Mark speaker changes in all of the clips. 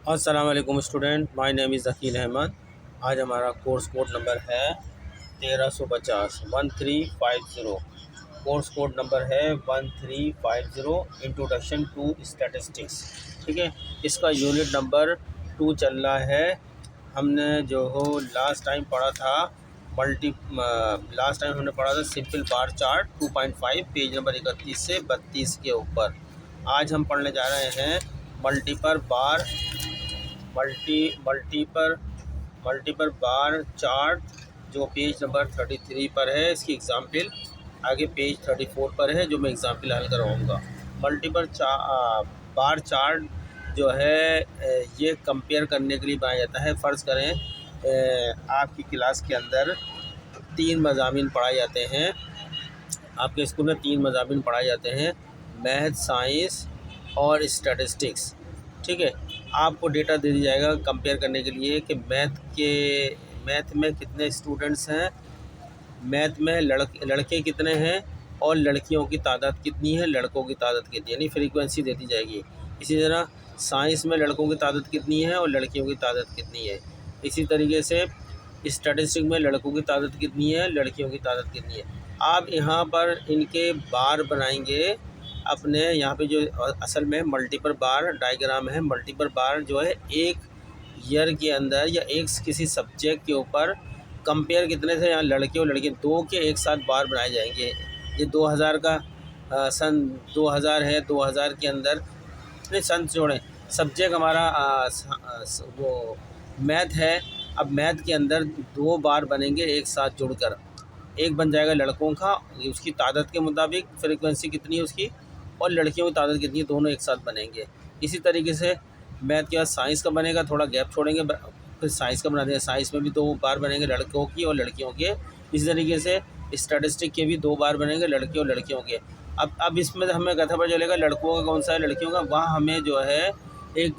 Speaker 1: अस्सलाम वालेकुम student, my name is Aqeel Ahmad. आज हमारा कोर्स कोड नंबर है 1350 1350। कोर्स कोड नंबर है 1350, इंट्रोडक्शन टू स्टैटिस्टिक्स। ठीक है, इसका यूनिट नंबर 2 चल रहा है। हमने जो हो लास्ट टाइम पढ़ा था लास्ट टाइम हमने पढ़ा था simple bar chart 2.5, page number 31 से 32 के ऊपर। आज हम पढ़ने जा रहे हैं मल्टीपल बार मल्टीपल बार चार्ट, जो पेज नंबर 33 पर है। इसकी एग्ज़ाम्पल आगे पेज 34 पर है, जो मैं एग्ज़ाम्पल हल करवाऊँगा। बार चार्ट जो है ये कंपेयर करने के लिए बनाया जाता है। फ़र्ज़ करें आपकी क्लास के अंदर 3 मज़ामीन पढ़ाए जाते हैं। आपके स्कूल में 3 मज़ामीन पढ़ाए जाते हैं, मैथ, साइंस और स्टैटिस्टिक्स। ठीक है, आपको डेटा दे दिया जाएगा कंपेयर करने के लिए कि मैथ में कितने स्टूडेंट्स हैं, मैथ में लड़के कितने हैं और लड़कियों की तादाद कितनी है, लड़कों की तादाद कितनी है, यानी फ्रीक्वेंसी दे दी जाएगी। इसी तरह साइंस में लड़कों की तादाद कितनी है और लड़कियों की तादाद कितनी है। इसी तरीके से स्टैटिस्टिक में लड़कों की तादाद कितनी है, लड़कियों की तादाद कितनी है। आप यहाँ पर इनके बार बनाएंगे अपने। यहाँ पे जो असल में मल्टीपल बार डायग्राम है, मल्टीपल बार जो है एक ईयर के अंदर या एक किसी सब्जेक्ट के ऊपर कंपेयर कितने थे, यहाँ लड़के और लड़के दो के एक साथ बार बनाए जाएंगे। ये 2000 का सन 2000 है, 2000 के अंदर नहीं, सन जोड़ें, सब्जेक्ट हमारा वो मैथ है। अब मैथ के अंदर 2 बार बनेंगे एक साथ जुड़कर, एक बन जाएगा लड़कों का, उसकी तादाद के मुताबिक फ्रीक्वेंसी कितनी है उसकी, और लड़कियों की तादाद कितनी है, दोनों एक साथ बनेंगे। इसी तरीके से मैथ के बाद साइंस का बनेगा, थोड़ा गैप छोड़ेंगे, फिर साइंस का बना देंगे। साइंस में भी 2 बार बनेंगे, लड़कों की और लड़कियों के। इसी तरीके से स्टैटिस्टिक के भी 2 बार बनेंगे, लड़के और लड़कियों के। अब इसमें हमें कथा पता चलेगा लड़कों का कौन सा है, लड़कियों का। वहाँ हमें जो है एक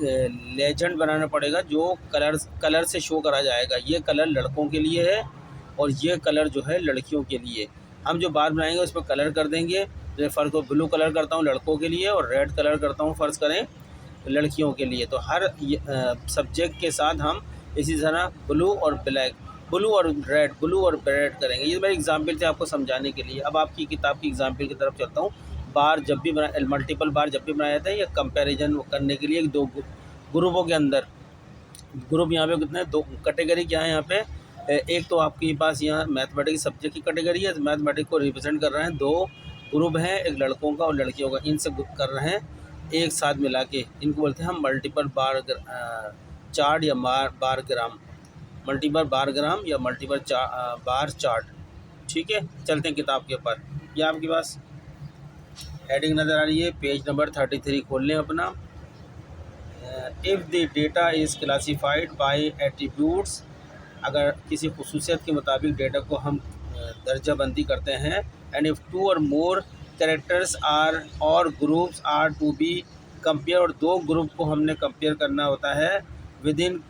Speaker 1: लेजेंड बनाना पड़ेगा जो कलर से शो करा जाएगा। ये कलर लड़कों के लिए है और ये कलर जो है लड़कियों के लिए। हम जो बार बनाएंगे उस पर कलर कर देंगे। जैसे फ़र्ज़ को ब्लू कलर करता हूँ लड़कों के लिए और रेड कलर करता हूँ फ़र्ज़ करें लड़कियों के लिए। तो हर सब्जेक्ट के साथ हम इसी तरह ब्लू और रेड करेंगे। ये मेरे एग्जाम्पल थे आपको समझाने के लिए। अब आपकी किताब की एग्जाम्पल की तरफ चलता हूँ। बार जब भी मल्टीपल बार जब भी बनाया जाता है या कंपैरिजन करने के लिए 2 ग्रुपों के अंदर, ग्रुप यहाँ पे कितने, 2 कैटेगरी क्या है यहाँ पे। एक तो आपके पास यहाँ मैथमेटिक्स सब्जेक्ट की कैटेगरी है, मैथमेटिक्स को रिप्रेजेंट कर रहे हैं 2 ग्रुप हैं, एक लड़कों का और लड़कियों का। इनसे कर रहे हैं एक साथ मिला के, इनको बोलते हैं हम मल्टीपल बार चार्ट या बार ग्राम, मल्टीपल बार ग्राम या मल्टीपल बार चार्ट। ठीक है, चलते हैं किताब के ऊपर। ये आपके पास हेडिंग नज़र आ रही है, पेज नंबर 33 खोल लें अपना। If the data is classified by attributes, अगर किसी खुसूसियत के मुताबिक डेटा को हम दर्जा बंदी करते हैं। एंड इफ़ 2 और मोर कैरेक्टर्स आर और groups are to be compare, और 2 ग्रुप को हमने कंपेयर करना होता है विद इन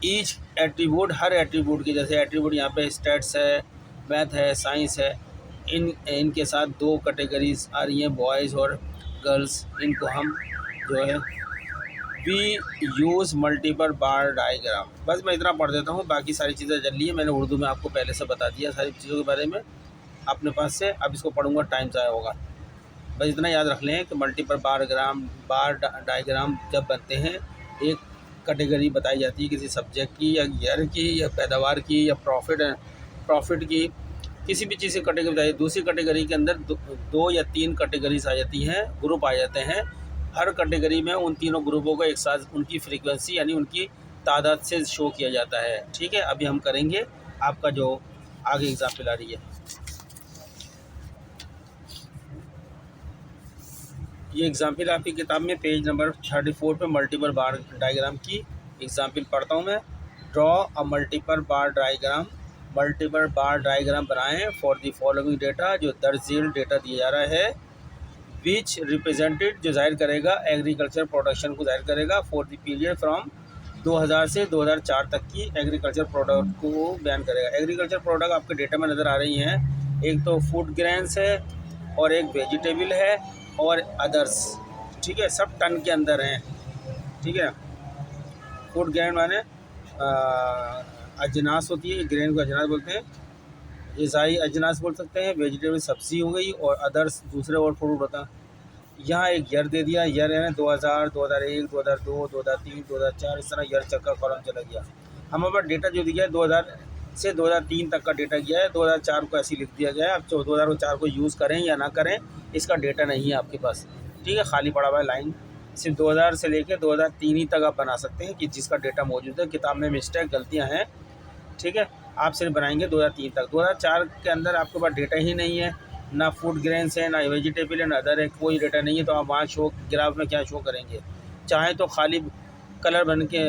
Speaker 1: ईच एट्रीब्यूट, हर एट्रीब्यूट की। जैसे एट्रीब्यूट यहाँ पे स्टैट्स है, मैथ है, साइंस है, इनके साथ 2 कैटेगरीज आ रही हैं, बॉयज़ और गर्ल्स। इनको हम जो है we use multiple bar diagram. बस मैं इतना पढ़ देता हूँ, बाकी सारी चीज़ें जल ली है, मैंने उर्दू में आपको पहले से बता दिया सारी चीज़ों के बारे में अपने पास से। अब इसको पढ़ूँगा, टाइम ज़ाया होगा। बस इतना याद रख लें कि मल्टीपल बार डायग्राम जब बनते हैं, एक कैटेगरी बताई जाती है किसी सब्जेक्ट की या ईयर की या पैदावार की या प्रॉफिट की, किसी भी चीज़ की कैटेगरी बताइए। दूसरी कैटेगरी के अंदर 2 या 3 कैटेगरीज आ जाती हैं, ग्रुप आ जाते हैं। हर कैटेगरी में उन तीनों ग्रुपों को एक साथ उनकी फ्रीक्वेंसी यानी उनकी तादाद से शो किया जाता है। ठीक है, अभी हम करेंगे आपका जो आगे एग्जाम्पल आ रही है। ये एग्जाम्पल आपकी किताब में पेज नंबर 34 पे मल्टीपल बार डायग्राम की एग्जाम्पल पढ़ता हूँ मैं। Draw a multiple bar diagram बनाएं फॉर द फॉलोइंग डेटा, जो दर्जील डेटा दिया जा रहा है। विच रिप्रेजेंटेड, जो जाहिर करेगा एग्रीकल्चर प्रोडक्शन को जाहिर करेगा, फॉर द पीरियड फ्रॉम 2000 से 2004 तक की एग्रीकल्चर प्रोडक्ट को बयान करेगा। एग्रीकल्चर प्रोडक्ट आपके डेटा में नज़र आ रही हैं, एक तो फूड ग्रेन्स है और एक वेजिटेबल है और अदर्स। ठीक है, सब टन के अंदर हैं। ठीक है, फूड ग्रेन माने अजनास होती है, ग्रेन को अजनास बोलते हैं। ग़िज़ाई अजनास बोल सकते हैं, वेजिटेबल सब्ज़ी हो गई, और अदर्स दूसरे और फ्रूट होता है। यहाँ एक ईयर दे दिया, ईयर है 2000, 2001, 2002, 2003, 2004, इस तरह ईयर चक्का कॉलम चला गया। हमारे पास डेटा जो दिया है 2000 से 2003 तक का डेटा गया है, 2004 को ऐसे लिख दिया गया है। अब 2004 को यूज़ करें या ना करें, इसका डेटा नहीं है आपके पास, ठीक है, खाली पड़ा हुआ है लाइन। सिर्फ 2000 से लेकर 2003 ही तक आप बना सकते हैं कि जिसका डेटा मौजूद है। किताब में मिस्टेक गलतियाँ हैं, ठीक है, आप सिर्फ बनाएंगे 2003 तक। 2004 के अंदर आपके पास डेटा ही नहीं है, ना फूड ग्रेन्स है, ना वेजिटेबल है, ना अदर है, कोई डेटा नहीं है, तो आप वहाँ शो ग्राफ में क्या शो करेंगे। चाहे तो खाली कलर बन के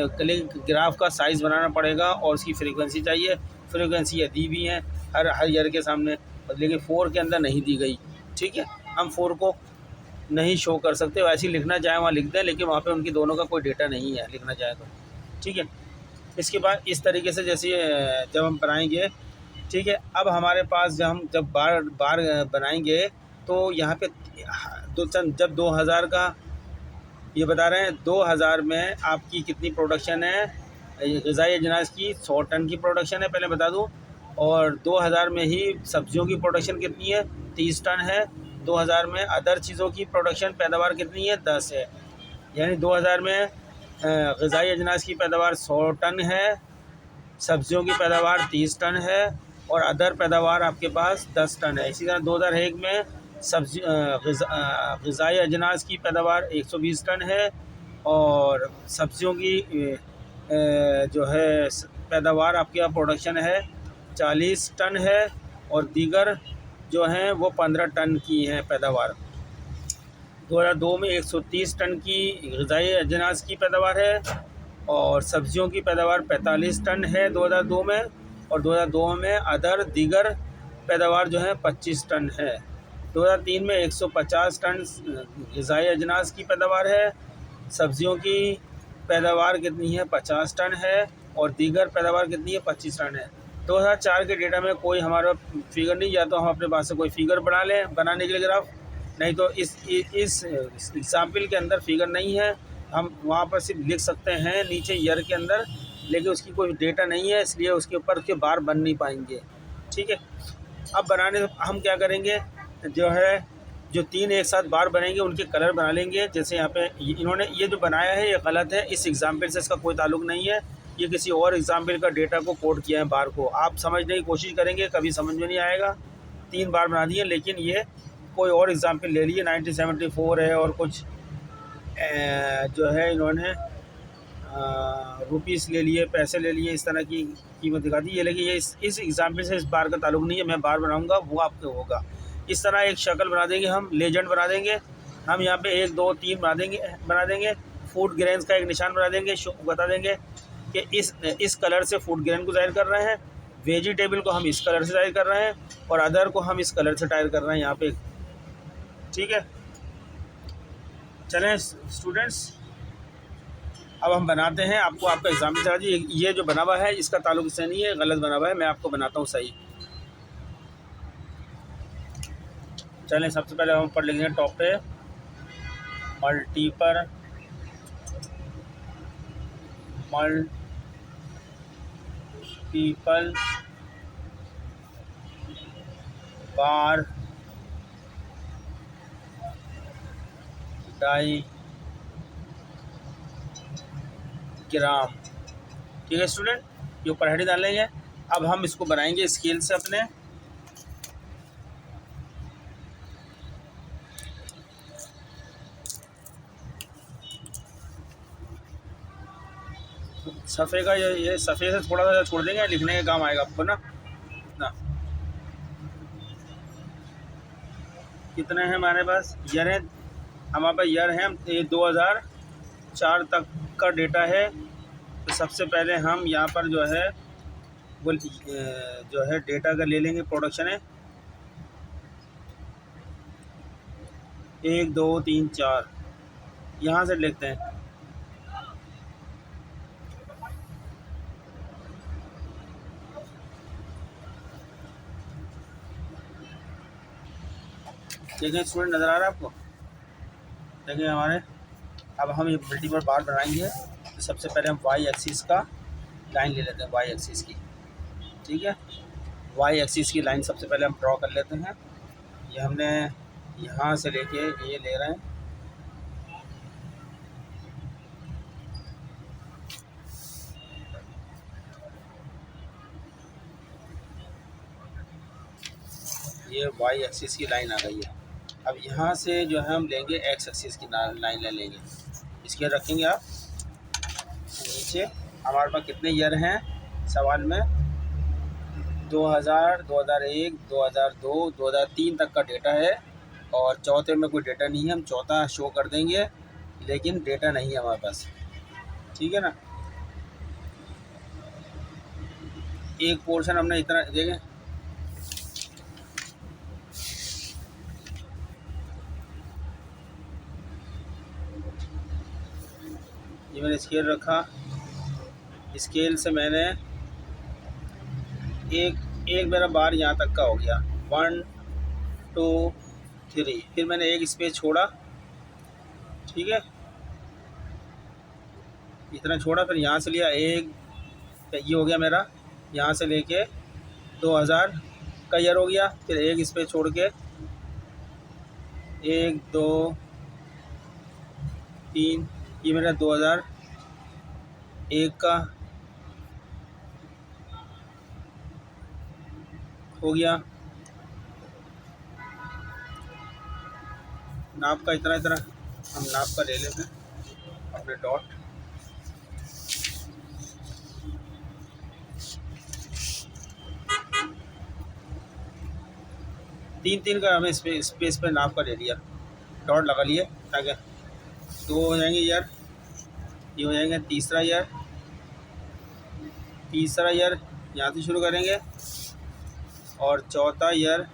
Speaker 1: ग्राफ का साइज़ बनाना पड़ेगा और उसकी फ्रीक्वेंसी चाहिए। फ्रीक्वेंसी ये दी भी है हर ईयर के सामने, लेकिन 4 के अंदर नहीं दी गई, ठीक है। हम 4 को नहीं शो कर सकते, वैसे ही लिखना चाहे वहाँ लिख दें, लेकिन वहाँ पे उनकी दोनों का कोई डेटा नहीं है लिखना चाहे तो, ठीक है। इसके बाद इस तरीके से जैसे जब हम बनाएंगे, ठीक है, अब हमारे पास जब बार बनाएंगे तो यहाँ पे जब 2000 का ये बता रहे हैं, 2000 में आपकी कितनी प्रोडक्शन है ग़िज़ाई अजनास की, 100 टन की प्रोडक्शन है पहले बता दूं। और 2000 में ही सब्जियों की प्रोडक्शन कितनी है, 30 टन है। 2000 में अदर चीज़ों की प्रोडक्शन पैदावार कितनी है, 10 है। यानी 2000 में ग़िज़ाई अजनास की पैदावार 100 टन है, सब्जियों की पैदावार 30 टन है, और अदर पैदावार आपके पास 10 टन है। इसी तरह 2001 में ग़िज़ाई अजनास की पैदावार 120 टन है, और सब्जियों की जो है पैदावार आपके यहाँ प्रोडक्शन है 40 टन है, और दीगर जो हैं वो 15 टन की हैं पैदावार। 2002 में 130 टन की ग़िज़ाई अजनास की पैदावार है, और सब्जियों की पैदावार 45 टन है 2002 में, और 2002 में अदर दीगर पैदावार जो है 25 टन है। 2003 में 150 टन ग़िज़ाई अजनास की पैदावार है, सब्जियों की पैदावार कितनी है, 50 टन है, और दीगर पैदावार कितनी है, 25 टन है। 2004 के डेटा में कोई हमारा फिगर नहीं, या तो हम अपने पास से कोई फिगर बना लें बनाने के लिए ग्राफ, नहीं तो इस एग्जाम्पल के अंदर फिगर नहीं है। हम वहाँ पर सिर्फ लिख सकते हैं नीचे ईयर के अंदर, लेकिन उसकी कोई डेटा नहीं है, इसलिए उसके ऊपर के बार बन नहीं पाएंगे, ठीक है। अब बनाने हम क्या करेंगे, जो 3 एक साथ बार बनेंगे उनके कलर बना लेंगे। जैसे यहाँ पे इन्होंने ये जो बनाया है ये गलत है, इस एग्जाम्पल से इसका कोई ताल्लुक नहीं है, ये किसी और एग्जाम्पल का डेटा को कोड किया है बार को। आप समझने की कोशिश करेंगे, कभी समझ में नहीं आएगा। 3 बार बना दिए, लेकिन ये कोई और एग्जाम्पल ले लिए, 1974 है, और कुछ जो है इन्होंने रुपीस ले लिए, पैसे ले लिए, इस तरह की कीमत दिखा दी है, लेकिन ये इस एग्जाम्पल से इस बार का ताल्लुक नहीं है। मैं बार बनाऊंगा वो आपके होगा। इस तरह एक शक्ल बना देंगे, हम लेजेंड बना देंगे। हम यहाँ पे 1 2 3 बना देंगे। फूड ग्रेन्स का एक निशान बना देंगे, बता देंगे कि इस कलर से फूड ग्रेन को ज़ाहिर कर रहे हैं, वेजिटेबल को हम इस कलर से ज़ाहिर कर रहे हैं, और अदर को हम इस कलर से ज़ाहिर कर रहे हैं यहाँ पे, ठीक है। चलें स्टूडेंट्स, अब हम बनाते हैं। आपको आपका एग्जाम्पल चला दी। ये जो बना हुआ है इसका ताल्लुक इससे नहीं है, गलत बना हुआ है, मैं आपको बनाता हूँ सही। चलें, सबसे पहले हम ऊपर लिखेंगे टॉप पे मल्टीपल बार डायग्राम, ठीक है स्टूडेंट, ये ऊपर हेडिंग डाल लेंगे। अब हम इसको बनाएंगे स्केल से अपने। सफ़े का ये सफ़े से थोड़ा सा छोड़ देंगे, लिखने के काम आएगा आपको ना। कितने हैं हमारे पास ईयर है, हमारे पास ईयर है 2004 तक का डेटा है। तो सबसे पहले हम यहाँ पर जो है वो डेटा का ले लेंगे, प्रोडक्शन है 1 2 3 4, यहाँ से लिखते हैं। देखिए स्टूडेंट, नज़र आ रहा है आपको, देखिए हमारे। अब हम ये मल्टीपल बार बनाएंगे, तो सबसे पहले हम वाई एक्सिस का लाइन ले लेते हैं, वाई एक्सिस की। ठीक है, वाई एक्सिस की लाइन सबसे पहले हम ड्रॉ कर लेते हैं। ये हमने यहाँ से लेके ये ले रहे हैं, ये वाई एक्सिस की लाइन आ गई है। अब यहाँ से जो है हम लेंगे एक्स एक्सिस की लाइन ले लेंगे। इसके रखेंगे आप नीचे। हमारे पास कितने ईयर हैं सवाल में? 2000, 2001, 2002, 2003 तक का डेटा है, और चौथे में कोई डेटा नहीं है। हम चौथा शो कर देंगे, लेकिन डेटा नहीं है हमारे पास। ठीक है ना, एक पोर्शन हमने इतना देखें, ये मैंने स्केल रखा, स्केल से मैंने एक मेरा बार यहाँ तक का हो गया, 1 2 3। फिर मैंने एक स्पेस छोड़ा, ठीक है, इतना छोड़ा। फिर यहाँ से लिया एक, ये हो गया मेरा, यहाँ से लेके 2000 का ईयर हो गया। फिर एक स्पेस छोड़ के 1 2 3, ये मेरा 2001 का हो गया। नाप का इतना इतना हम नाप का ले लेते हैं अपने डॉट। तीन का हमें स्पेस पे नाप का ले लिया, डॉट लगा लिए, ताकि 2 हो जाएंगे ईयर, ये हो जाएंगे तीसरा ईयर यहाँ से शुरू करेंगे, और चौथा ईयर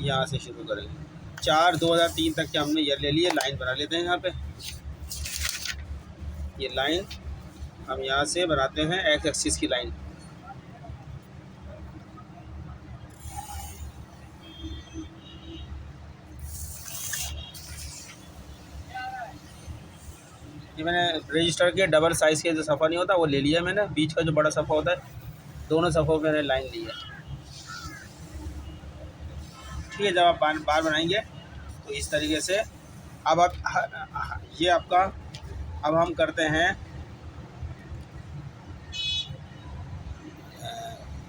Speaker 1: यहाँ से शुरू करेंगे। 4 2003 तक के हमने ईयर ले लिए। लाइन बना लेते हैं यहाँ पे, ये लाइन हम यहाँ से बनाते हैं एक्स एक्सिस की लाइन। ये मैंने रजिस्टर के डबल साइज़ के जो सफ़ा नहीं होता वो ले लिया मैंने, बीच का जो बड़ा सफ़ा होता है, दोनों सफ़ों पे मैंने लाइन ली है। ठीक है, जब आप बार बनाएंगे तो इस तरीके से। अब आप ये आपका, अब हम करते हैं,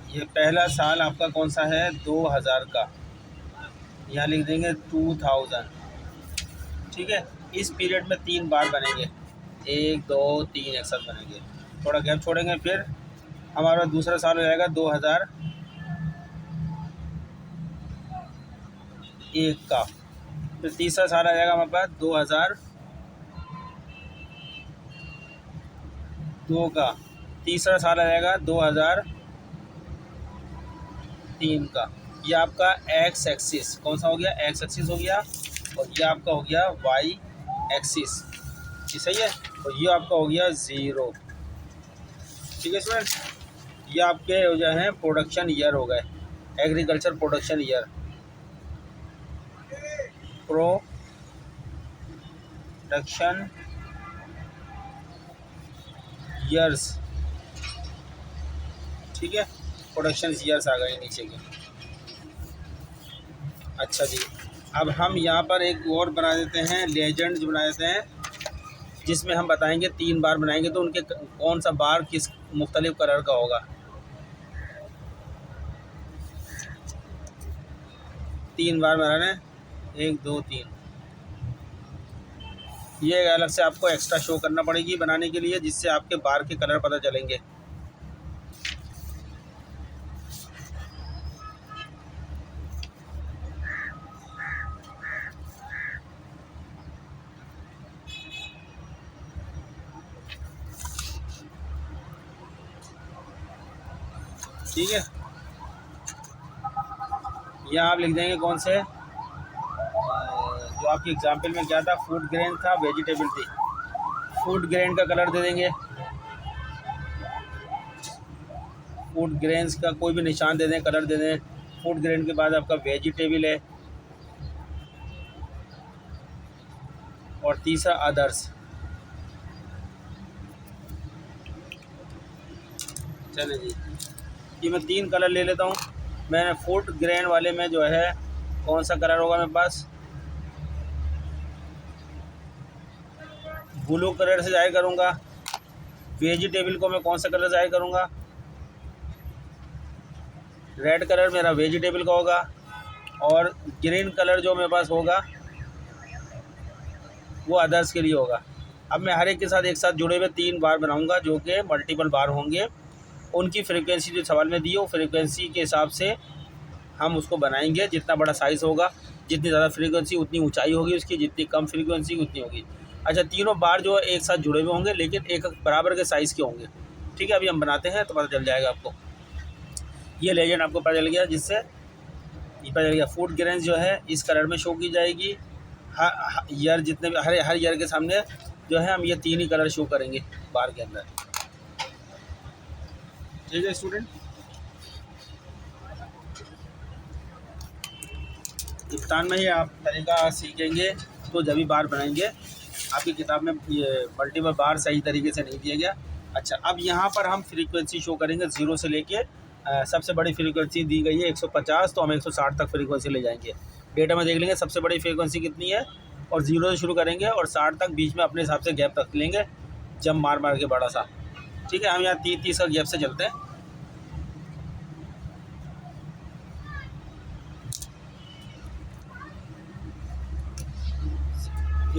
Speaker 1: ये पहला साल आपका कौन सा है? 2000 का, यहाँ लिख देंगे 2000। ठीक है, इस पीरियड में 3 बार बनेंगे, 1 2 3 एक साथ बनेंगे। थोड़ा गैप छोड़ेंगे, फिर हमारा दूसरा साल हो जाएगा 2001 का। फिर तीसरा साल आ जाएगा हमारे पास 2002 का। तीसरा साल आ जाएगा 2003 का। ये आपका एक्स एक्सिस कौन सा हो गया? एक्स एक्सिस हो गया, और ये आपका हो गया वाई एक्सिस, सही है। और ये आपका हो गया 0। ठीक है स्टूडेंट, ये आपके जो है प्रोडक्शन ईयर हो गए, agriculture production year, production years. ठीक है, प्रोडक्शन ईयर्स आ गए नीचे के। अच्छा जी, अब हम यहाँ पर एक और बना देते हैं, लेजेंड्स बना देते हैं, जिसमें हम बताएंगे 3 बार बनाएंगे तो उनके कौन सा बार किस मुख्तलिफ कलर का होगा। 3 बार बनाना है, 1 2 3। ये अलग से आपको एक्स्ट्रा शो करना पड़ेगी बनाने के लिए, जिससे आपके बार के कलर पता चलेंगे। ठीक है, यहाँ आप लिख देंगे कौन से, जो आपके एग्जाम्पल में क्या था, फूड ग्रेन था, वेजिटेबल थी। फूड ग्रेन का कलर दे देंगे, फूड ग्रेन्स का कोई भी निशान दे दें, कलर दे दें। फूड ग्रेन के बाद आपका वेजिटेबल है, और तीसरा अदर्स। चले जी, ये मैं 3 कलर ले लेता हूँ। मैंने फूड ग्रेन वाले में जो है कौन सा कलर होगा मेरे पास, ब्लू कलर से जाहिर करूँगा। वेजिटेबल को मैं कौन सा कलर जाहिर करूँगा, रेड कलर मेरा वेजिटेबल का होगा। और ग्रीन कलर जो मेरे पास होगा वो अदर्स के लिए होगा। अब मैं हर एक के साथ एक साथ जुड़े हुए 3 बार बनाऊंगा जो कि मल्टीपल बार होंगे। उनकी फ्रीक्वेंसी जो सवाल में दी है वो फ्रीक्वेंसी के हिसाब से हम उसको बनाएंगे। जितना बड़ा साइज़ होगा, जितनी ज़्यादा फ्रीक्वेंसी उतनी ऊंचाई होगी उसकी, जितनी कम फ्रीक्वेंसी उतनी होगी। अच्छा, तीनों बार जो है एक साथ जुड़े हुए होंगे लेकिन एक बराबर के साइज़ के होंगे। ठीक है, अभी हम बनाते हैं तो पता चल जाएगा आपको। ये लेजेंड आपको पता चल गया, जिससे ये पता चल गया फूड ग्रेन्स जो है इस कलर में शो की जाएगी। हर ईयर जितने भी हर ईयर के सामने जो है हम ये 3 ही कलर शो करेंगे बार के अंदर। ठीक है स्टूडेंट, इफ्तान में ही आप तरीका सीखेंगे तो जब भी बार बनाएंगे। आपकी किताब में ये मल्टीपल बार सही तरीके से नहीं दिया गया। अच्छा, अब यहाँ पर हम फ्रीक्वेंसी शो करेंगे 0 से लेके सबसे बड़ी फ्रीक्वेंसी दी गई है 150, तो हम 160 तक फ्रीक्वेंसी ले जाएंगे। डेटा में देख लेंगे सबसे बड़ी फ्रीक्वेंसी कितनी है और 0 से शुरू करेंगे और 60 तक बीच में अपने हिसाब से गैप रख लेंगे, जब मार के बड़ा सा। ठीक है, हम यहाँ 30 का गैप से चलते हैं।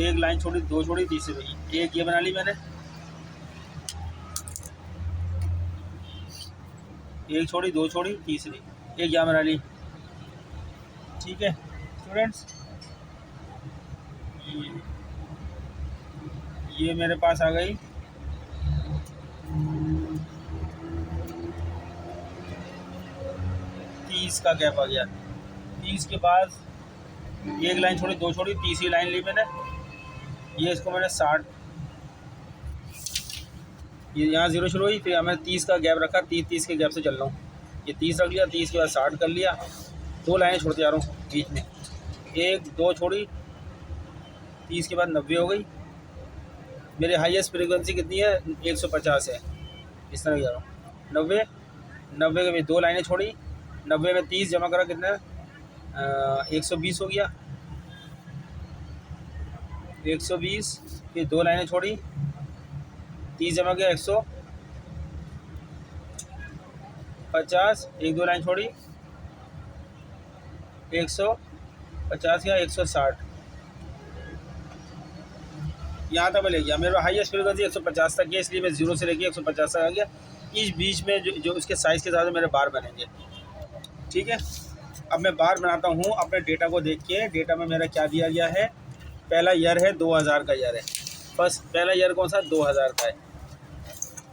Speaker 1: एक लाइन छोड़ी, 2 छोड़ी, तीसरी एक ये बना ली मैंने, एक छोड़ी, 2 छोड़ी, तीसरी एक यहाँ बना ली। ठीक है स्टूडेंट्स, ये मेरे पास आ गई 30 का गैप आ गया। 30 के बाद एक लाइन छोड़ी, 2 छोड़ी, तीसरी लाइन ली मैंने, ये इसको मैंने 60, ये यहाँ 0 शुरू हुई, फिर हमें 30 का गैप रखा, 30 के गैप से चल रहा हूँ। ये 30 रख लिया, 30 के बाद 60 कर लिया, 2 लाइनें छोड़ते जा रहा हूँ बीच में, 1 2 छोड़ी, 30 के बाद 90 हो गई। मेरी हाईएस्ट फ्रीक्वेंसी कितनी है, 150 है, इस तरह जा रहा हूँ। 90 के बाद 2 लाइनें छोड़ी, 90 में 30 जमा करा, कितना 120 हो गया, 120, फिर 2 लाइनें छोड़ी, 30 जमा किया 150, 1 2 लाइन छोड़ी, 150 या 160, यहाँ तक मैं ले गया। मेरा हाईएस्ट फ्रीक्वेंसी 150 तक है, इसलिए मैं 0 से लेके 150 तक आ गया। इस बीच में जो उसके साइज़ के साथ मेरे बार बनेंगे। ठीक है, अब मैं बार बनाता हूँ अपने डेटा को देख के। डेटा में मेरा क्या दिया गया है, पहला ईयर है 2000 का ईयर है, बस पहला ईयर कौन सा 2000 का है।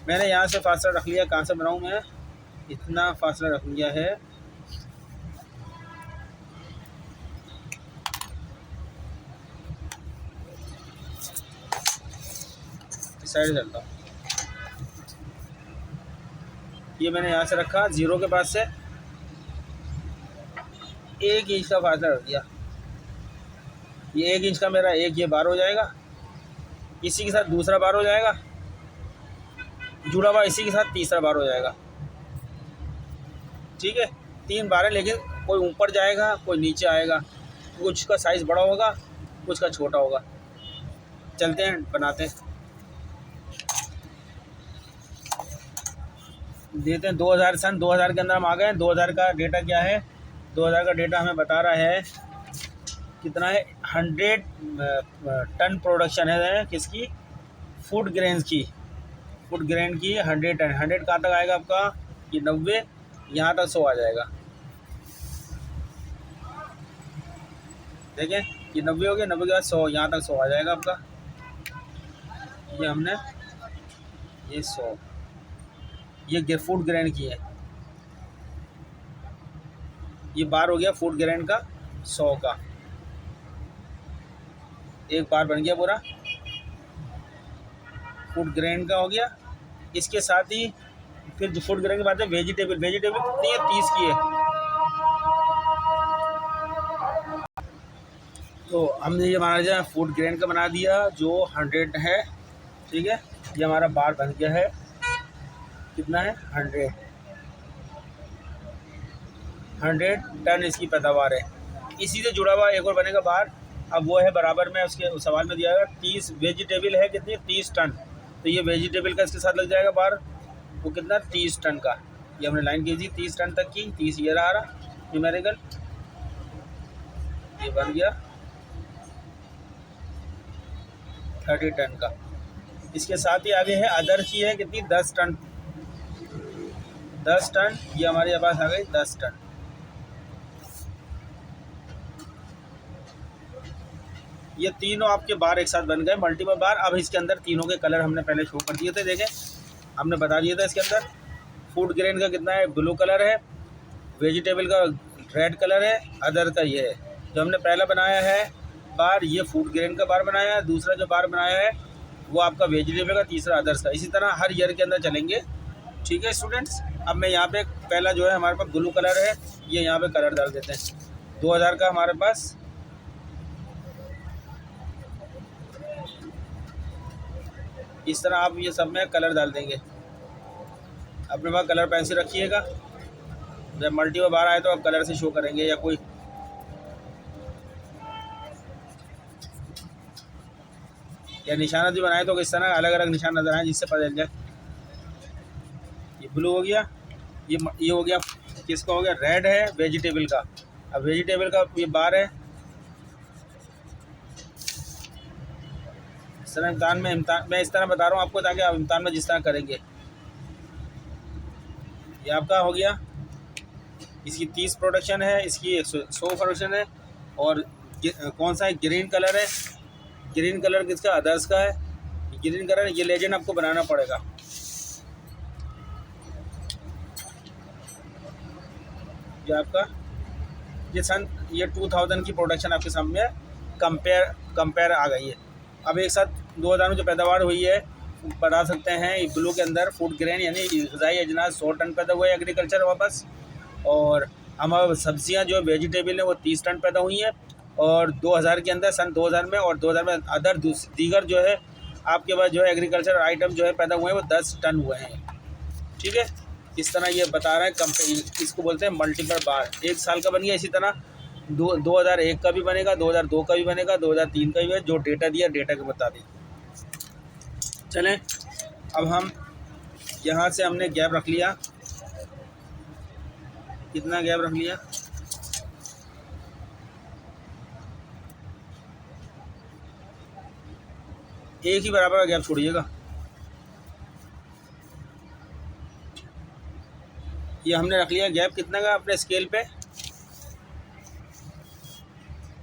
Speaker 1: मैंने यहाँ से फासला रख लिया, कहाँ से बनाऊँ मैं, इतना फासला रख लिया है, साइड चलता हूँ। ये मैंने यहाँ से रखा 0 के पास से 1 इंच का फासला रख दिया। ये 1 इंच का मेरा एक ये बार हो जाएगा, इसी के साथ दूसरा बार हो जाएगा, जुड़ा हुआ इसी के साथ तीसरा बार हो जाएगा। ठीक है, 3 बार है, लेकिन कोई ऊपर जाएगा कोई नीचे आएगा, कुछ का साइज़ बड़ा होगा कुछ का छोटा होगा। चलते हैं बनाते हैं, देते हैं 2000, सन 2000 के अंदर हम आ गए। 2000 का डेटा क्या है, 2000 का डेटा हमें बता रहा है कितना है, 100 टन प्रोडक्शन है किसकी, फूड ग्रेन्स की, फूड ग्रेन की 100 टन। 100 कहाँ तक आएगा आपका, ये 90, यहाँ तक 100 आ जाएगा। देखें, ये 90 हो गया, 90 के बाद 100, यहाँ तक 100 आ जाएगा आपका। ये हमने ये 100, ये फूड ग्रेन की है, ये बार हो गया फूड ग्रेन का 100 का, एक बार बन गया पूरा फूड ग्रेन का हो गया। इसके साथ ही फिर जो फूड ग्रेन के बाद है वेजिटेबल कितनी है, 30 की है। तो हमने ये हमारा जो फूड ग्रेन का बना दिया जो 100 है। ठीक है, ये हमारा बार बन गया है। कितना है 100 टन इसकी पैदावार है। इसी से जुड़ा हुआ एक और बनेगा बाहर। अब वो है बराबर में, उसके सवाल में दिया गया 30 वेजिटेबल है कितनी 30 टन, तो ये वेजिटेबल का इसके साथ लग जाएगा बाहर, वो कितना 30 टन का। ये हमने लाइन की थी 30 टन तक की, 30 ये रहा न्यूमेरिकल, ये बन गया 30 टन का। इसके साथ ही आगे है अदर की है कितनी 10 टन, 10 टन ये हमारे पास आ गई 10 टन। ये तीनों आपके बार एक साथ बन गए मल्टीपल बार। अब इसके अंदर तीनों के कलर हमने पहले शो कर दिए थे, देखें हमने बता दिया था। इसके अंदर फूड ग्रेन का कितना है ब्लू कलर है, वेजिटेबल का रेड कलर है, अदर का ये है। जो हमने पहला बनाया है बार ये फूड ग्रेन का बार बनाया है, दूसरा जो बार बनाया है वो आपका वेजिटेबल का, तीसरा अदर्स का। इसी तरह हर ईयर के अंदर चलेंगे, ठीक है स्टूडेंट्स। अब मैं यहाँ पे पहला जो है हमारे पास ब्लू कलर है, ये यहाँ पे कलर डाल देते हैं 2000 का हमारे पास। इस तरह आप ये सब में कलर डाल देंगे। अपने पास कलर पेंसिल रखिएगा, जब मल्टीपल बार आए तो आप कलर से शो करेंगे, या कोई या निशाना भी बनाए तो इस तरह अलग अलग निशान नजर आए जिससे पता चल जाए। ये ब्लू हो गया, ये हो गया किसका हो गया रेड है वेजिटेबल का। अब वेजिटेबल का ये बार है। इस तरह इम्तान मैं इस तरह बता रहा हूँ आपको ताकि आप इम्तान में जिस तरह करेंगे। ये आपका हो गया, इसकी 30 प्रोडक्शन है, इसकी 100 प्रोडक्शन है। और कौन सा है ग्रीन कलर है, ग्रीन कलर किसका अदर्स का है। ग्रीन कलर ये लेजेंड आपको बनाना पड़ेगा। ये आपका ये सन ये 2000 की प्रोडक्शन आपके सामने कंपेयर आ गई है। अब एक साथ 2000 में जो पैदावार हुई है बता सकते हैं। ब्लू के अंदर फूड ग्रेन यानी ग़िज़ाई अजनास 100 टन पैदा हुए एग्रीकल्चर वापस, और हमारे सब्जियां जो वेजिटेबल है वो 30 टन पैदा हुई हैं। और 2000 के अंदर सन 2000 में और 2000 में अदर दीगर जो है आपके पास जो है एग्रीकल्चर आइटम जो है पैदा हुए हैं वो 10 टन हुए हैं, ठीक है। इस तरह ये बता रहे हैं इसको बोलते हैं मल्टीपल बार। एक साल का बन गया। इसी तरह 2001 का भी बनेगा, 2002 का भी बनेगा, 2003 का भी है। जो डेटा दिया डेटा के मुताबिक चलें। अब हम यहाँ से हमने गैप रख लिया, कितना गैप रख लिया एक ही बराबर का गैप छोड़िएगा। ये हमने रख लिया गैप कितना का अपने स्केल पे।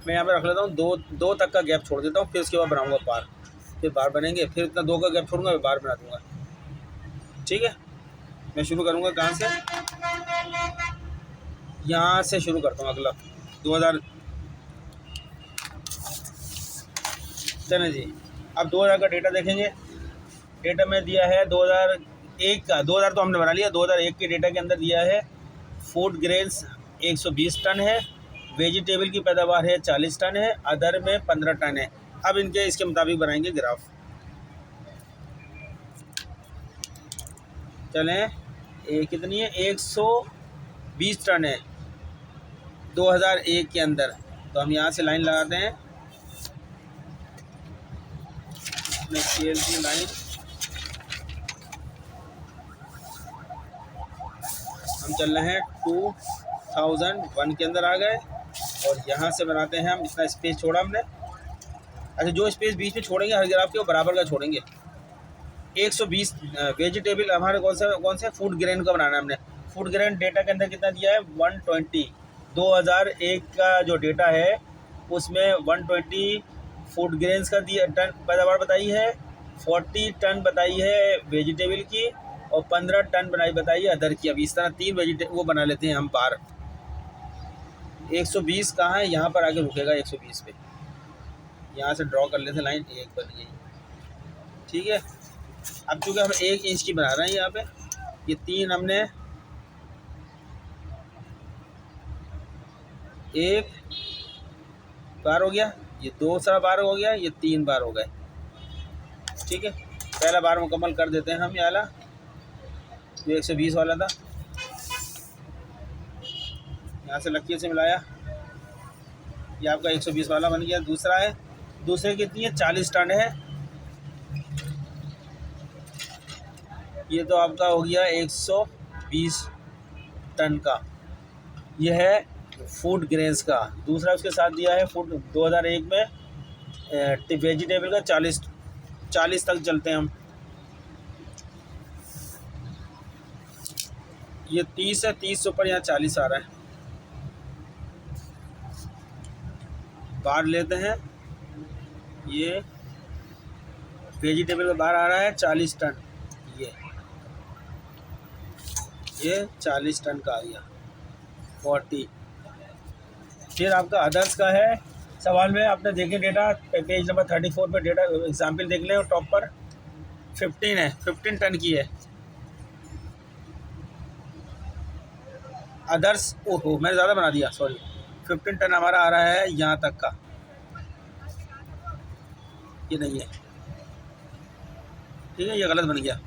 Speaker 1: मैं यहाँ पे रख लेता हूँ दो तक का गैप छोड़ देता हूँ, फिर उसके बाद बनाऊंगा बार, फिर बार बनेंगे, फिर इतना 2 का गैप छोड़ूंगा, फिर बार बना दूंगा, ठीक है। मैं शुरू करूँगा कहाँ से, यहाँ से शुरू करता हूँ अगला 2000। चलें जी, अब 2000 का डेटा देखेंगे। डेटा में दिया है 2001 का, 2000 तो हमने बना लिया। 2001 के डेटा के अंदर दिया है फूड ग्रेन्स 120 टन है, वेजिटेबल की पैदावार है 40 टन है, अदर में 15 टन है। अब इनके इसके मुताबिक बनाएंगे ग्राफ। चलें कितनी है 120 टन है 2001 के अंदर। तो हम यहाँ से लाइन लगाते हैं अपने स्केल की लाइन। हम चल रहे हैं 2001 के अंदर आ गए, और यहाँ से बनाते हैं हम। इतना स्पेस छोड़ा हमने। अच्छा, जो स्पेस बीच में छोड़ेंगे हर ग्राफ के वो बराबर का छोड़ेंगे। 120 वेजिटेबल हमारे कौन से फूड ग्रेन का बनाना है हमने। फूड ग्रेन डेटा के अंदर कितना दिया है 120। 2001 का जो डेटा है उसमें 120 फूड ग्रेन्स का दिया टन पैदावार बताई है, 40 टन बताई है वेजिटेबल की, और 15 टन बताई है अदर की। अब इस तरह 3 वो बना लेते हैं हम बार। 120 कहाँ है, यहाँ पर आके रुकेगा 120 पे। यहाँ से ड्रॉ कर लेते हैं लाइन, एक बन गई, ठीक है। अब चूँकि हम 1 इंच की बना रहे हैं यहाँ पे, ये 3 हमने 1 बार हो गया, ये 2 बार हो गया, ये 3 बार हो गए, ठीक है। पहला बार मुकम्मल कर देते हैं हम। ये वाला जो 120 वाला था, यहाँ से लकीर से मिलाया, ये आपका 120 वाला बन गया। दूसरा है, दूसरे कितनी है, 40 टन है। ये तो आपका हो गया 120 टन का। ये है फूड ग्रेन्स का। दूसरा उसके साथ दिया है फूड 2001 में वेजिटेबल का 40 तक चलते हैं हम। ये 30 है, 30 से ऊपर यहाँ 40 आ रहा है। बाहर लेते हैं, ये वेजिटेबल का बाहर आ रहा है 40 टन। ये 40 टन का आ गया 40। फिर आपका अदर्स का है। सवाल में आपने देखे डेटा, पेज नंबर 34 पे डेटा एग्जाम्पल देख लें, और टॉप पर 15 है, 15 टन की है अदर्स। ओहो, मैंने ज़्यादा बना दिया, सॉरी। 15 टन हमारा आ रहा है यहाँ तक का, ये नहीं है, ठीक है, ये गलत बन गया।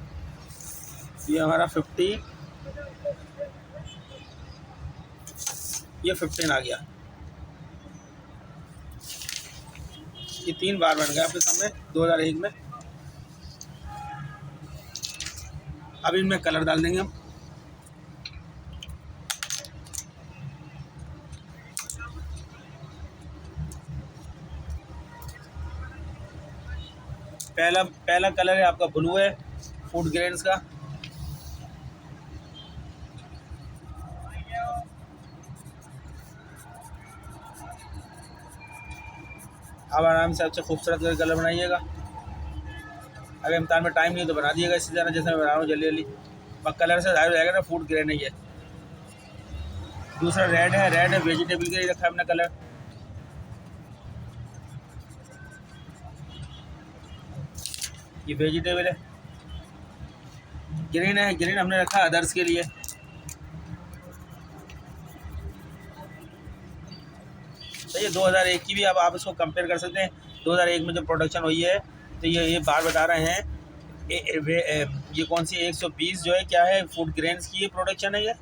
Speaker 1: ये हमारा 50, ये 15 आ गया। ये 3 बार बन गया आपके सामने 2001 में। अब इनमें कलर डाल देंगे हम। पहला कलर है आपका ब्लू है, फूड ग्रेन्स का। अब आराम से अच्छे खूबसूरत कलर बनाइएगा। अगर इम्तान में टाइम नहीं तो बना दिएगा इसी तरह जैसे मैं बना रहा हूँ, जल्दी जल्दी। पर कलर से जाहिर हो जाएगा ना फूड ग्रेन है ये। दूसरा रेड है वेजिटेबल के लिए रखा है अपना कलर। ये वेजिटेबल है। ग्रीन है, ग्रीन हमने रखा अदर्स के लिए। तो ये 2001 की भी अब आप इसको कंपेयर कर सकते हैं। 2001 में जो प्रोडक्शन हुई है, तो ये बार बता रहे हैं ये कौन सी 120 जो है क्या है, फूड ग्रेन्स की ये प्रोडक्शन है ये।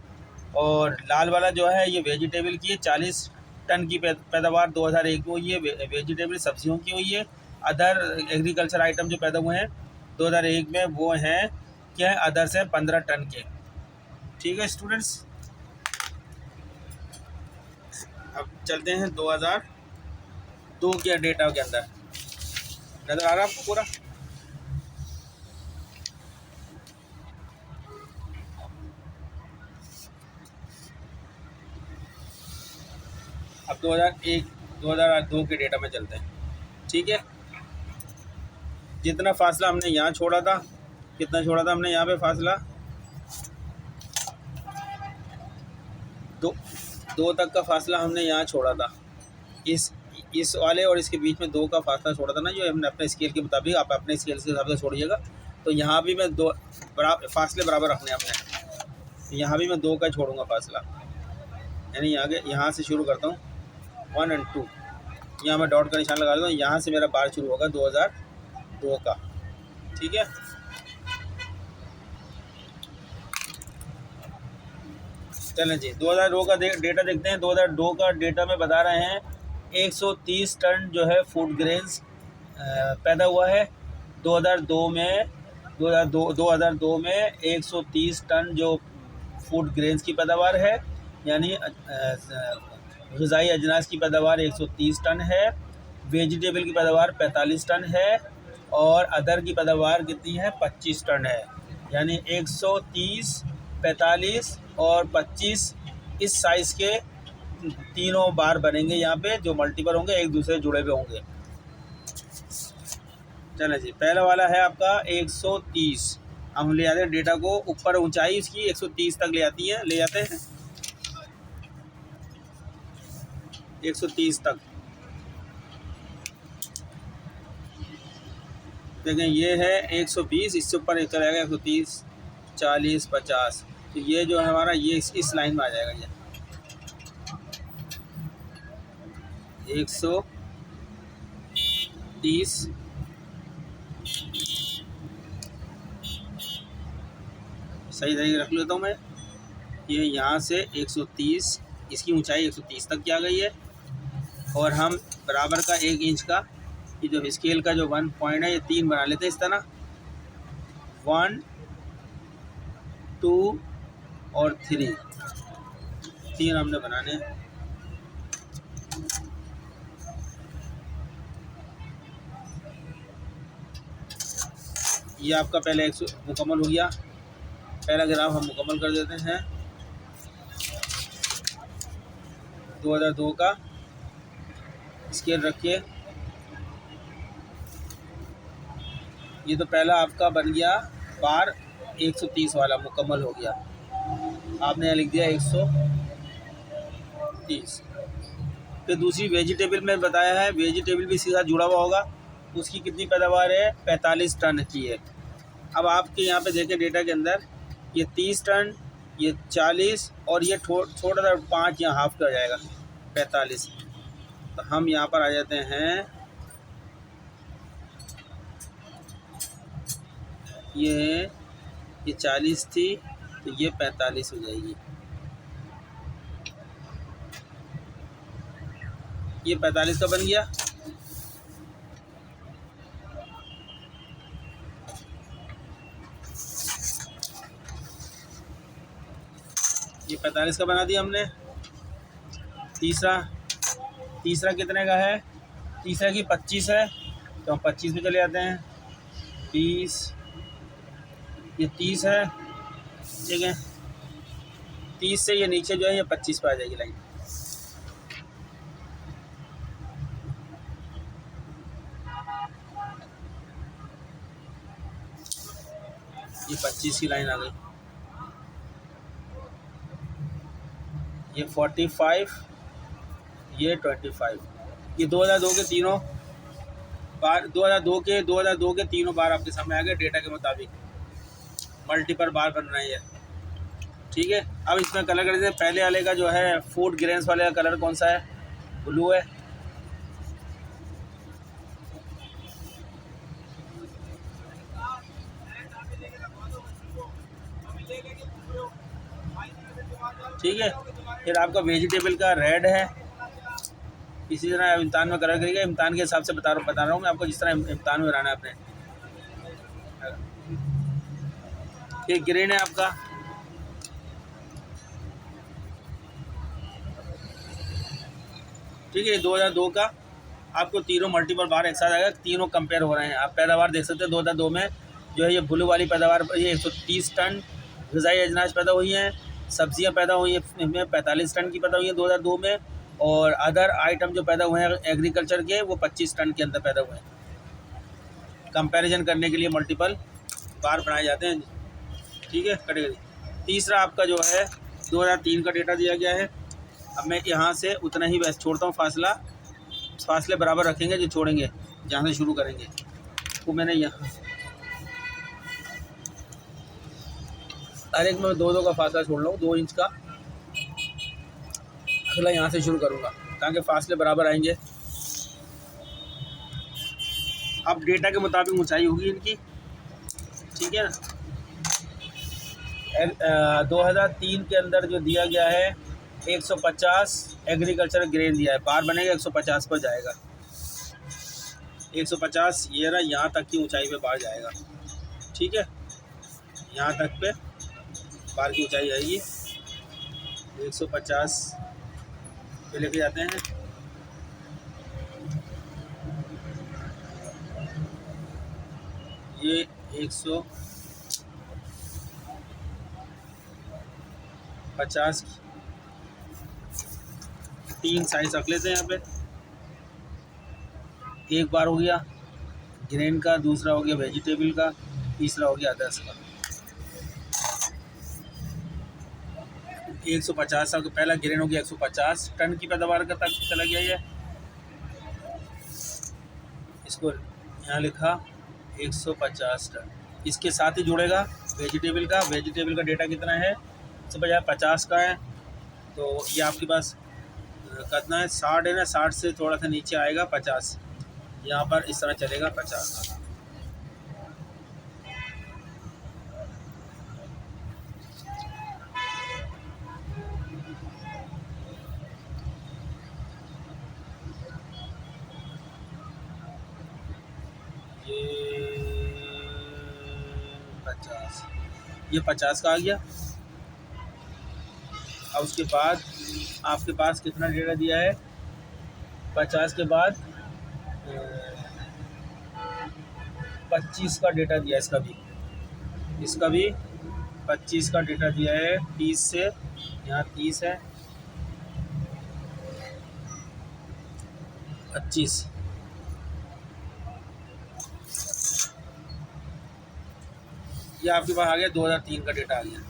Speaker 1: और लाल वाला जो है ये वेजिटेबल की है, 40 टन की पैदावार 2001 को हुई है, वेजिटेबल सब्जियों की हुई है। अदर एग्रीकल्चर आइटम जो पैदा हुए हैं 2001 में वो हैं क्या है, अदर्स हैं 15 टन के। ठीक है स्टूडेंट्स, अब चलते हैं 2002 के डेटा के अंदर। नज़र आ रहा है आपको पूरा? अब 2002 के डेटा में चलते हैं। ठीक है, जितना फासला हमने यहाँ छोड़ा था, कितना छोड़ा था हमने यहाँ पे फासला, दो तक का फासला हमने यहाँ छोड़ा था। इस वाले और इसके बीच में 2 का फासला छोड़ा था ना, जो हमने अपने स्केल के मुताबिक, आप अपने स्केल के हिसाब से छोड़िएगा। तो यहाँ भी मैं 2 फासले बराबर रखने हमने। यहाँ भी मैं 2 का छोड़ूंगा फासला, यानी यहाँ से शुरू करता हूँ 1 और 2। यहाँ मैं डॉट का निशान लगा देता हूँ। यहाँ से मेरा बार शुरू होगा 2002 का। ठीक है, चलें जी 2002 का डेटा देखते हैं। 2002 का डेटा में बता रहे हैं 130 टन जो है फूड ग्रेन्स पैदा हुआ है 2002 में। 2002 में 130 टन जो फूड ग्रेन्स की पैदावार है, यानी ग़िज़ाई अजनास की पैदावार 130 टन है। वेजिटेबल की पैदावार 45 टन है, और अदर की पैदावार कितनी है, 25 टन है। यानी 130, 45 और 25 इस साइज़ के तीनों बार बनेंगे यहाँ पे, जो मल्टीपल होंगे, एक दूसरे से जुड़े हुए होंगे। चलें जी, पहला वाला है आपका 130। हम ले आते हैं डेटा को ऊपर, ऊंचाई इसकी 130 तक ले आते हैं 130 तक। देखें ये है 120, इससे ऊपर एक चला जाएगा 130, 40, 50। तो ये जो है हमारा, ये इस लाइन में आ जाएगा। ये 130, सही तरीके रख लेता हूँ मैं। ये यहाँ से 130, इसकी ऊंचाई 130 तक की आ गई है। और हम बराबर का 1 इंच का ये जो स्केल का जो 1 पॉइंट है ये 3 बना लेते हैं इस तरह, 1, 2 और 3 हमने बनाने हैं। ये आपका पहले 100 मुकम्मल हो गया। पहला ग्राफ हम मुकम्मल कर देते हैं। 2002 का स्केल रखिए। ये तो पहला आपका बन गया बार 130 वाला मुकम्मल हो गया। आपने यहाँ लिख दिया 130। फिर दूसरी वेजिटेबल में बताया है, वेजिटेबल भी इसके साथ जुड़ा हुआ होगा। उसकी कितनी पैदावार है? 45 टन की है। अब आपके यहाँ पे देखें डेटा के अंदर, ये 30 टन, ये 40 और ये छोटा सा 5 यहाँ हाफ कर जाएगा 45। तो हम यहाँ पर आ जाते हैं, ये 40 थी तो ये 45 हो जाएगी। ये 45 का बन गया। ये 45 का बना दिया हमने। तीसरा कितने का है? तीसरा की 25 है तो हम 25 पे चले जाते हैं। 30, ये 30 है, ठीक है। 30 से ये नीचे जो है ये 25 पे आ जाएगी लाइन। ये 25 की लाइन आ गई। ये 45, ये 25। ये 2002 के तीनों बार, 2002 के तीनों बार आपके सामने आ गए डेटा के मुताबिक। मल्टीपल बार बन रहे हैं, ठीक है। अब इसमें कलर कर देते हैं। पहले वाले का जो है फूड ग्रेन्स वाले का कलर कौन सा है? ब्लू है। ठीक है। फिर आपका वेजिटेबल का रेड है। इसी तरह इम्तान में कलर करिएगा। इम्तान के हिसाब से बता रहा हूँ मैं आपको, जिस तरह इम्तान में रहना है आपने। फिर ग्रीन है आपका, ठीक है। 2002 का आपको तीनों मल्टीपल बार एक साथ आएगा, तीनों कंपेयर हो रहे हैं। आप पैदावार देख सकते हैं 2002 में जो है ये ब्लू वाली पैदावार, ये 130 टन ग़िज़ाई अजनास पैदा हुई हैं। सब्जियां पैदा हुई हैं इसमें 45 टन की पैदा हुई हैं 2002 में। और अदर आइटम जो पैदा हुए हैं एग्रीकल्चर के, वो 25 टन के अंदर पैदा हुए हैं। कंपैरिजन करने के लिए मल्टीपल बार बनाए जाते हैं, ठीक है, कैटेगरी। तीसरा आपका जो है 2003 का डेटा दिया गया है। अब मैं यहाँ से उतना ही वैसे छोड़ता हूँ, फासले बराबर रखेंगे जो छोड़ेंगे, जहाँ से शुरू करेंगे वो मैंने यहाँ हर एक में 2-2 का फासला छोड़ रहा हूँ, 2 इंच का। अगला यहाँ से शुरू करूँगा ताकि फासले बराबर आएंगे। अब डेटा के मुताबिक ऊंचाई होगी इनकी, ठीक है ना। 2003 के अंदर जो दिया गया है 150 एग्रीकल्चर ग्रेन दिया है। बार बनेगा 150 पर जाएगा। 150 ये रहा, यहाँ तक की ऊंचाई पे बार जाएगा, ठीक है। यहाँ तक पे बार की ऊंचाई आएगी। 150 पे लेके जाते हैं। ये 150 3 साइज रख लेते हैं यहाँ पे। एक बार हो गया ग्रेन का, दूसरा हो गया वेजिटेबल का, तीसरा हो गया अदर्स का। 150 का पहला ग्रेन हो गया 150 टन की पैदावार का तक चला गया। ये इसको यहाँ लिखा 150 टन। इसके साथ ही जुड़ेगा वेजिटेबल का। वेजिटेबल का डेटा कितना है? इससे बजाय 50 का है, तो ये आपके पास कितना है? 60 है ना। 60 से थोड़ा सा नीचे आएगा 50। यहाँ पर इस तरह चलेगा 50। 50, ये 50 का आ गया। अब उसके बाद आपके पास कितना डेटा दिया है, 50 के बाद 25 का डेटा दिया है, इसका भी 25 का डेटा दिया है। 30 से यहाँ 30 है, 25, ये आपके पास आ गया 2003 का डेटा आ गया।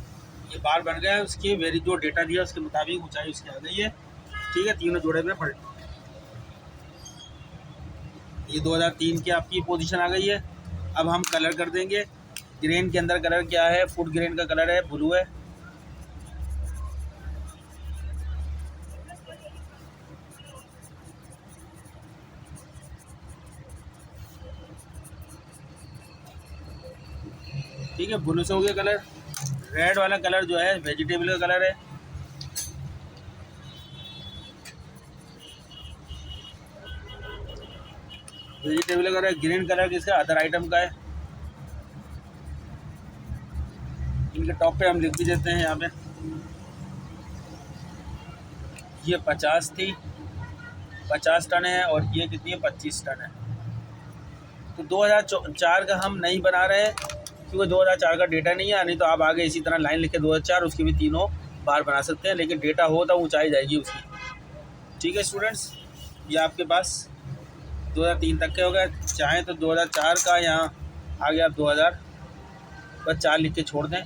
Speaker 1: ये बार बन गया है, उसकी मेरी जो डेटा दिया उसके मुताबिक ऊंचाई उसकी आ गई है। ठीक है, तीनों जोड़े में पलट, ये 2003 की आपकी पोजीशन आ गई है। अब हम कलर कर देंगे। ग्रेन के अंदर कलर क्या है, फूड ग्रेन का कलर है ब्लू है। ठीक है, ब्लू से हो गया कलर। रेड वाला कलर जो है वेजिटेबल का कलर है। वेजिटेबल का कलर। ग्रीन कलर किसका, अदर आइटम का है। इनके टॉप पे हम लिख भी देते हैं यहाँ पे, ये 50 थी, 50 टन है, और ये कितनी है, 25 टन है। तो 2004 का हम नहीं बना रहे हैं क्योंकि 2004 का डेटा नहीं है। नहीं तो आप आगे इसी तरह लाइन लिख के 2004 उसकी भी तीनों बार बना सकते हैं, लेकिन डेटा हो तो ऊंचाई जाएगी उसकी। ठीक है स्टूडेंट्स, ये आपके पास 2003 तक के हो गए। चाहें तो 2004 का यहाँ आ गया, आप 2000 बस 4 लिख के छोड़ दें।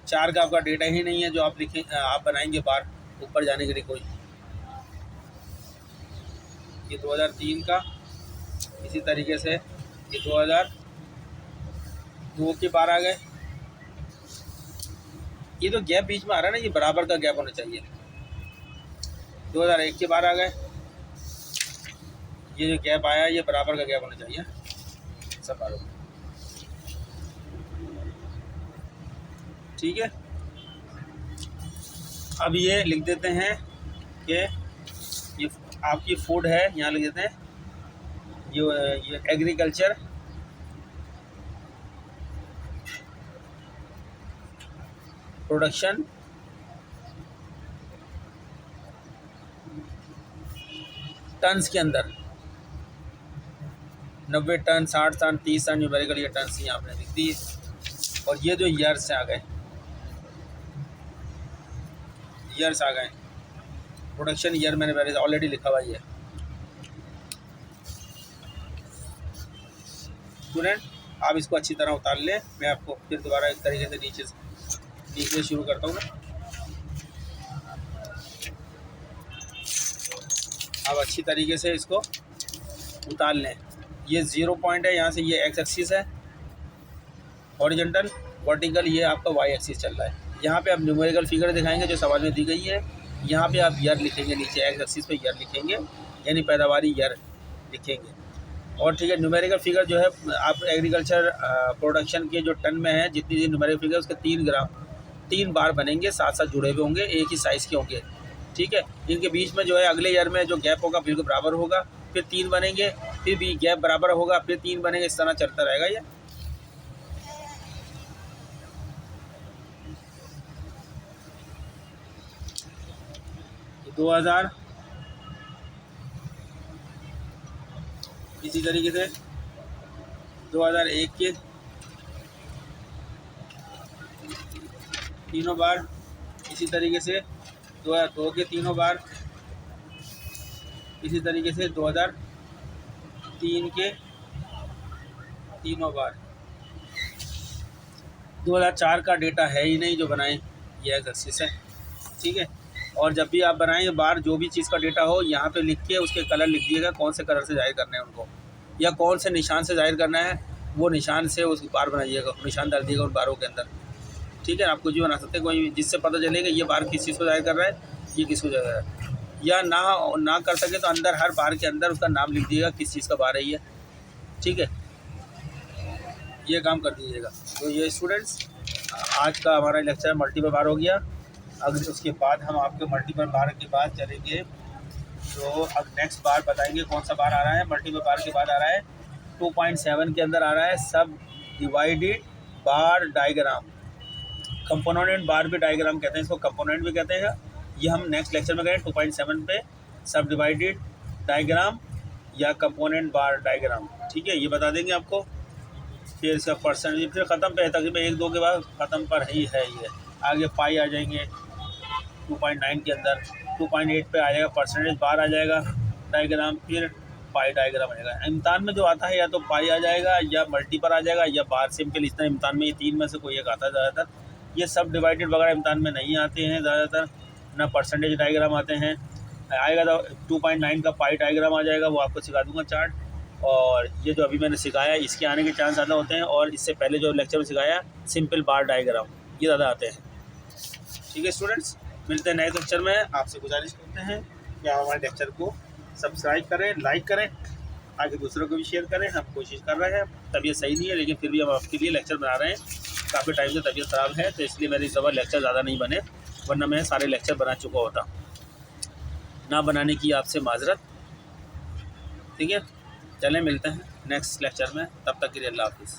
Speaker 1: 4 का आपका डेटा ही नहीं है जो आप लिखें, आप बनाएंगे बार ऊपर जाने के लिए कोई। ये 2003 का, इसी तरीके से ये 2002 के बार आ गए। ये तो गैप बीच में आ रहा है ना, ये बराबर का गैप होना चाहिए। 2001 के बार आ गए। ये जो गैप आया ये बराबर का गैप होना चाहिए सब बारों में। ठीक है, अब ये लिख देते हैं कि ये आपकी फूड है, यहाँ लिख देते हैं ये एग्रीकल्चर प्रोडक्शन टन्स के अंदर 90 टन, 60 टन, 30 टन, न्यूमेरिकल ये टन्स यहाँ आपने लिख दी। और ये जो ईयर्स से आ गए, ईयर्स आ गए, प्रोडक्शन ईयर मैंने पहले ऑलरेडी लिखा हुआ है। स्टूडेंट आप इसको अच्छी तरह उतार लें, मैं आपको फिर दोबारा इस तरीके से नीचे शुरू करता हूँ ना। आप अच्छी तरीके से इसको उतार लें। ये 0 पॉइंट है, यहाँ से ये एक्स एक्सिस है हॉरिजॉन्टल, वर्टिकल ये आपका वाई एक्सिस चल रहा है। यहाँ पे आप न्यूमेरिकल फिगर दिखाएंगे जो सवाल में दी गई है। यहाँ पे आप ईयर लिखेंगे, नीचे एक्स एक्सिस पे ईयर लिखेंगे, यानी पैदावारी ईयर लिखेंगे। और ठीक है, न्यूमेरिकल फिगर जो है आप एग्रीकल्चर प्रोडक्शन के जो टन में है जितनी न्यूमेरिकल फिगर उसके 3 बार बनेंगे, साथ साथ जुड़े हुए होंगे, एक ही साइज़ के होंगे। ठीक है, इनके बीच में जो है अगले ईयर में जो गैप होगा बिल्कुल बराबर होगा, फिर 3 बनेंगे, फिर भी गैप बराबर होगा, फिर 3 बनेंगे, इस तरह चलता रहेगा ये। ये 2000, इसी तरीके से 2001 के तीनों बार, इसी तरीके से 2002 के तीनों बार, इसी तरीके से 2003 के तीनों बार। 2004 का डेटा है ही नहीं जो बनाएं, ये एक्सिस है। ठीक है, और जब भी आप बनाएंगे बार, जो भी चीज़ का डेटा हो यहाँ पे लिख के उसके कलर लिख दिएगा, कौन से कलर से जाहिर करना है उनको, या कौन से निशान से जाहिर करना है, वो निशान से उस बार बनाइएगा, निशान डाल दिएगा उन बारों के अंदर। ठीक है, आप कुछ भी बना सकते हैं, कोई जिससे पता चलेगा ये बार किस चीज़ को जाहिर कर रहा है, ये किसको जाहिर कर रहा है। या ना कर सके तो अंदर हर बार के अंदर उसका नाम लिख दीजिएगा किस चीज़ का बार है ये। ठीक है, ये काम कर दीजिएगा। तो ये स्टूडेंट्स आज का हमारा लेक्चर मल्टीपल बार हो गया। अगर उसके बाद हम आपके मल्टीपल बार के बाद चलेंगे, तो अब नेक्स्ट बार बताएंगे कौन सा बार आ रहा है। मल्टीपल बार के बाद आ रहा है 2.7 के अंदर आ रहा है सब डिवाइडेड बार डायग्राम, कंपोनेंट बार भी डायग्राम कहते हैं इसको, कंपोनेंट भी कहते हैं। ये हम नेक्स्ट लेक्चर में करें 2.7 पे, सब डिवाइडेड डायग्राम या कंपोनेंट बार डायग्राम, ठीक है, ये बता देंगे आपको। फिर इसका परसेंटेज फिर ख़त्म पे है, तकरीबन 1-2 के बाद ख़त्म पर ही है ये। आगे पाई आ जाएंगे 2.9 के अंदर, 2.8 पे आ जाएगा परसेंटेज बार आ जाएगा डायग्राम, फिर पाई डायग्राम आ जाएगा। इम्तान में जो आता है या तो पाई आ जाएगा या मल्टीपल आ जाएगा या बार सिंपल, इस तरह इम्तान में ये 3 में से कोई एक आता है ज़्यादातर। ये सब डिवाइडेड वगैरह इम्तान में नहीं आते हैं ज़्यादातर, ना परसेंटेज डायग्राम आते हैं। आएगा तो 2.9 का पाई डायग्राम आ जाएगा, वो आपको सिखा दूंगा चार्ट। और ये जो अभी मैंने सिखाया इसके आने के चांस ज़्यादा होते हैं, और इससे पहले जो लेक्चर में सिखाया सिंपल बार डायग्राम, ये ज़्यादा आते हैं। ठीक है स्टूडेंट्स, मिलते हैं नए लेक्चर में। आपसे गुजारिश करते हैं कि आप हमारे लेक्चर को सब्सक्राइब करें, लाइक करें, आगे दूसरों को भी शेयर करें। हम कोशिश कर रहे हैं, तबीयत सही नहीं है लेकिन फिर भी हम आपके लिए लेक्चर बना रहे हैं। काफ़ी टाइम से तबीयत ख़राब है तो इसलिए मेरे इस दफ़ा लेक्चर ज़्यादा नहीं बने, वरना मैं सारे लेक्चर बना चुका होता। ना बनाने की आपसे माजरत। ठीक है, चलें मिलते हैं नेक्स्ट लेक्चर में, तब तक के लिए अल्लाह हाफिज़।